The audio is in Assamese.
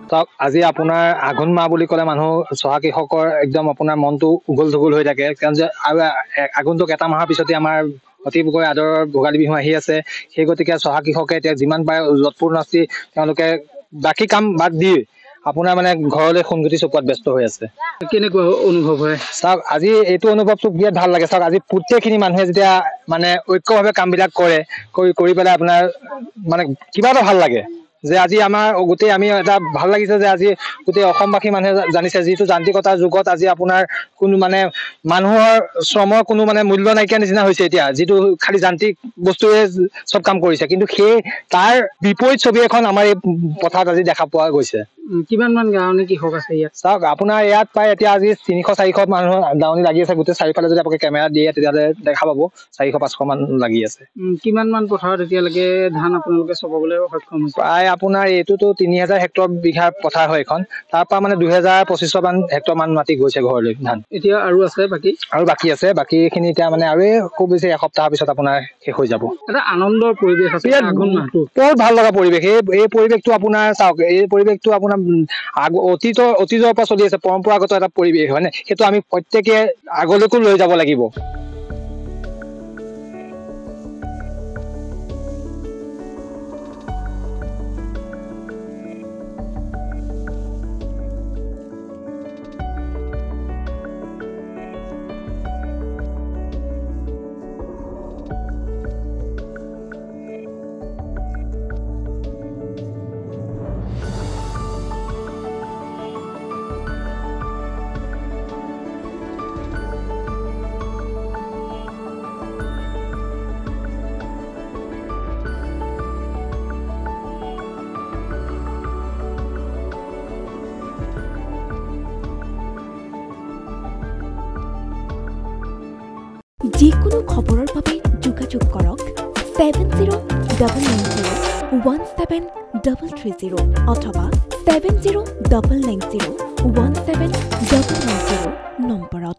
চাওক আজি আপোনাৰ আঘোণ মাহ বুলি ক'লে মানুহ চহা কৃষকৰ একদম আপোনাৰ মনটো উগল থুগুল হৈ থাকে কাৰণ যে আৰু আঘোণটোক এটা মাহৰ পিছতে আমাৰ অতিকৈ আদৰৰ ভোগালী বিহু আহি আছে সেই গতিকে চহা কৃষকে এতিয়া যিমান পাৰে যৎপূৰ নাচি তেওঁলোকে বাকী কাম বাদ দি আপোনাৰ মানে ঘৰলৈ সোণগুটি চপোৱাত ব্যস্ত হৈ আছে। কেনেকুৱা অনুভৱ হয় চাওক আজি এইটো অনুভৱটো বিৰাট ভাল লাগে। চাওক আজি প্ৰত্যেকখিনি মানুহে যেতিয়া মানে ঐক্যভাৱে কামবিলাক কৰি পেলাই আপোনাৰ মানে কিবা এটা ভাল লাগে যে আজি আমাৰ গোটেই আমি এটা ভাল লাগিছে যে আজি গোটেই অসমবাসী মানুহে জানিছে যিটো যান্ত্ৰিকতাৰ যুগত আজি আপোনাৰ কোনো মানে মানুহৰ শ্ৰমৰ কোনো মানে মূল্য নাইকিয়া নিচিনা হৈছে এতিয়া যিটো খালি যান্ত্ৰিক বস্তুৱে চব কাম কৰিছে কিন্তু সেই তাৰ বিপৰীত ছবি এখন আমাৰ এই পথাৰত আজি দেখা পোৱা গৈছে। কিমান মান গাঁৱনী কৃষক আছে ইয়াত? চাওক আপোনাৰ ইয়াত প্ৰায় এতিয়া আজি 300-400 মানুহ দাৱনী লাগি আছে গোটেই চাৰিওফালে যদি আপোনালোকে কেমেৰা দিয়ে তেতিয়াহ'লে দেখা পাব 400-500 মান লাগি আছে। কিমান মান পথাৰত এতিয়ালৈকে ধান আপোনালোকে চপাবলৈ সক্ষম হৈছে? প্ৰায় আপোনাৰ এইটোতো 3000 হেক্টৰ বিঘা পথাৰ হয় এখন তাৰ পৰা মানে 2200-2500 মান হেক্টৰ মান মাটি গৈছে ঘৰলৈ ধান। এতিয়া আৰু আছে বাকী আছে বাকীখিনি এতিয়া মানে আৰু খুব বেছি এসপ্তাহৰ পিছত আপোনাৰ শেষ হৈ যাব। এটা আনন্দৰ পৰিৱেশ আছে আঘোণ মাহটো বহুত ভাল লগা পৰিৱেশ। এই পৰিৱেশটো আপোনাৰ চাওক এই পৰিৱেশটো আপোনাৰ অতীজৰ পৰা চলি আছে পৰম্পৰাগত এটা পৰিৱেশ হয় নে সেইটো আমি প্ৰত্যেকে আগলৈকো লৈ যাব লাগিব। যিকোনো খবৰৰ বাবে যোগাযোগ কৰক 7099017330 অথবা 7099017390 নম্বৰত।